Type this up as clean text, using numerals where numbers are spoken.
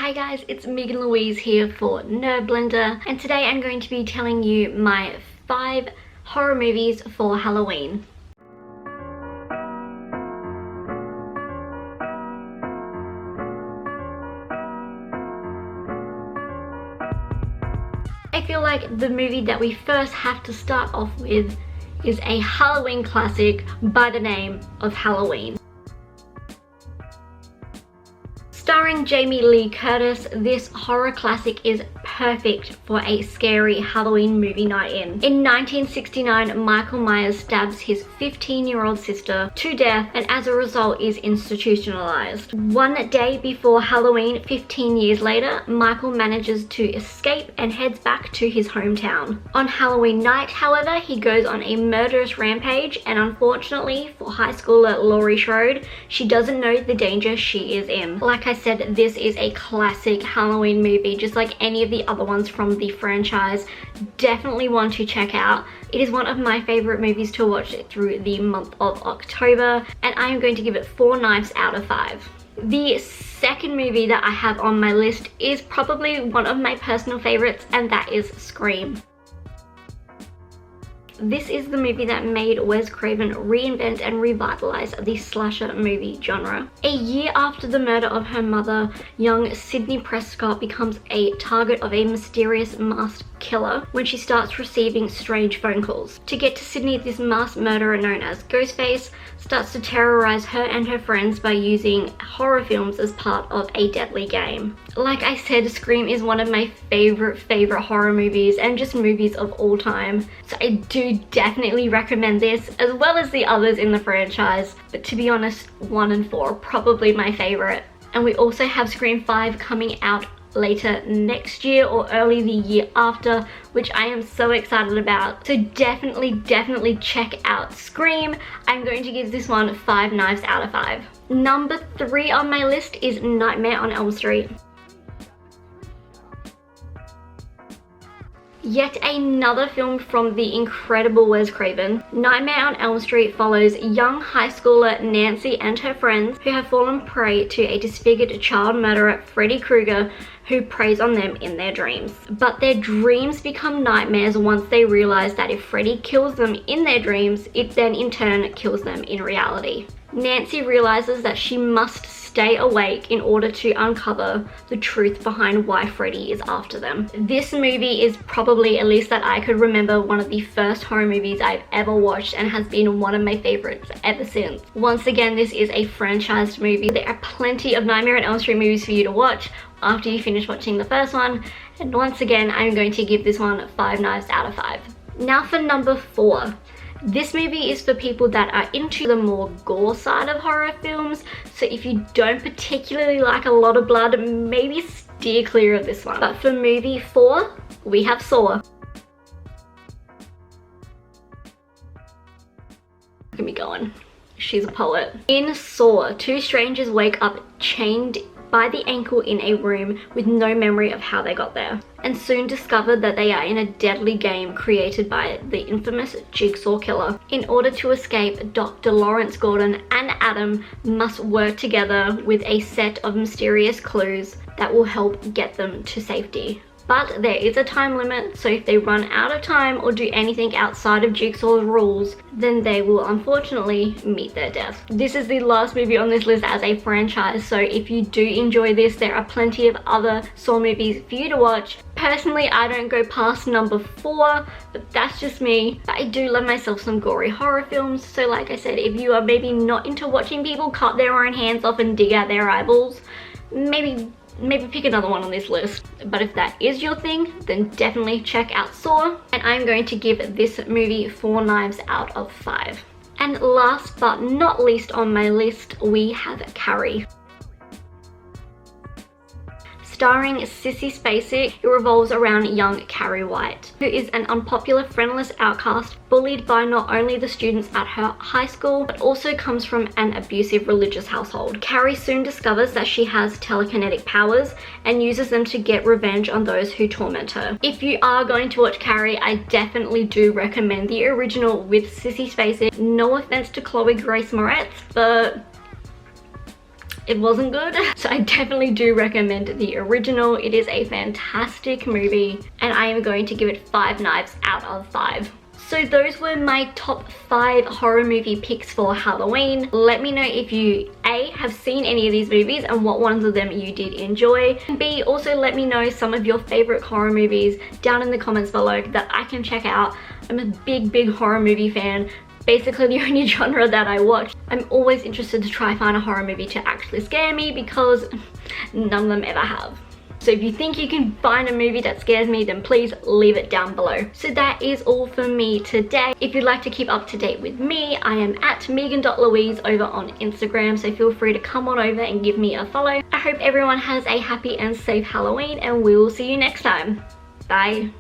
Hi guys, it's Megan Louise here for Nerd Blender, and today I'm going to be telling you my 5 horror movies for Halloween. I feel like the movie that we first have to start off with is a Halloween classic by the name of Halloween. Starring Jamie Lee Curtis, this horror classic is perfect for a scary Halloween movie night in. In 1969, Michael Myers stabs his 15-year-old sister to death and as a result is institutionalized. One day before Halloween, 15 years later, Michael manages to escape and heads back to his hometown. On Halloween night, however, he goes on a murderous rampage, and unfortunately for high schooler Laurie Strode, she doesn't know the danger she is in. Like I said, this is a classic Halloween movie, just like any of the other ones from the franchise. Definitely one to check out. It is one of my favorite movies to watch through the month of October, and I am going to give it 4 knives out of 5. The second movie that I have on my list is probably one of my personal favorites, and that is Scream. This is the movie that made Wes Craven reinvent and revitalize the slasher movie genre. A year after the murder of her mother, young Sidney Prescott becomes a target of a mysterious masked killer when she starts receiving strange phone calls. To get to Sidney, this masked murderer known as Ghostface starts to terrorize her and her friends by using horror films as part of a deadly game. Like I said, Scream is one of my favorite horror movies and just movies of all time. So I do definitely recommend this, as well as the others in the franchise. But to be honest, 1 and 4 are probably my favorite. And we also have Scream 5 coming out later next year or early the year after, which I am so excited about. So definitely check out Scream. I'm going to give this one 5 knives out of 5. Number 3 on my list is Nightmare on Elm Street. Yet another film from the incredible Wes Craven. Nightmare on Elm Street follows young high schooler Nancy and her friends who have fallen prey to a disfigured child murderer, Freddy Krueger, who preys on them in their dreams. But their dreams become nightmares once they realize that if Freddy kills them in their dreams, it then in turn kills them in reality. Nancy realizes that she must stay awake in order to uncover the truth behind why Freddy is after them. This movie is probably, at least that I could remember, one of the first horror movies I've ever watched and has been one of my favorites ever since. Once again, this is a franchised movie. There are plenty of Nightmare on Elm Street movies for you to watch after you finish watching the first one, and once again I'm going to give this one 5 knives out of 5. Now for number 4. This movie is for people that are into the more gore side of horror films, so if you don't particularly like a lot of blood, maybe steer clear of this one. But for movie 4, we have Saw. Look at me going. She's a poet. In Saw, 2 strangers wake up chained by the ankle in a room with no memory of how they got there, and soon discover that they are in a deadly game created by the infamous Jigsaw Killer. In order to escape, Dr. Lawrence Gordon and Adam must work together with a set of mysterious clues that will help get them to safety. But there is a time limit, so if they run out of time or do anything outside of Jigsaw's rules, then they will unfortunately meet their death. This is the last movie on this list as a franchise, so if you do enjoy this, there are plenty of other Saw movies for you to watch. Personally, I don't go past number 4, but that's just me. But I do love myself some gory horror films, so like I said, if you are maybe not into watching people cut their own hands off and dig out their eyeballs, maybe pick another one on this list. But if that is your thing, then definitely check out Saw, and I'm going to give this movie 4 knives out of 5. And last but not least on my list, we have Carrie. Starring Sissy Spacek, it revolves around young Carrie White, who is an unpopular, friendless outcast, bullied by not only the students at her high school, but also comes from an abusive religious household. Carrie soon discovers that she has telekinetic powers and uses them to get revenge on those who torment her. If you are going to watch Carrie, I definitely do recommend the original with Sissy Spacek. No offense to Chloe Grace Moretz, but it wasn't good. So I definitely do recommend the original. It is a fantastic movie and I am going to give it 5 knives out of 5. So those were my top 5 horror movie picks for Halloween. Let me know if you A, have seen any of these movies and what ones of them you did enjoy. And B, also let me know some of your favorite horror movies down in the comments below that I can check out. I'm a big horror movie fan. Basically the only genre that I watch. I'm always interested to try find a horror movie to actually scare me because none of them ever have. So if you think you can find a movie that scares me, then please leave it down below. So that is all for me today. If you'd like to keep up to date with me, I am at Megan.Louise over on Instagram, so feel free to come on over and give me a follow. I hope everyone has a happy and safe Halloween and we will see you next time. Bye.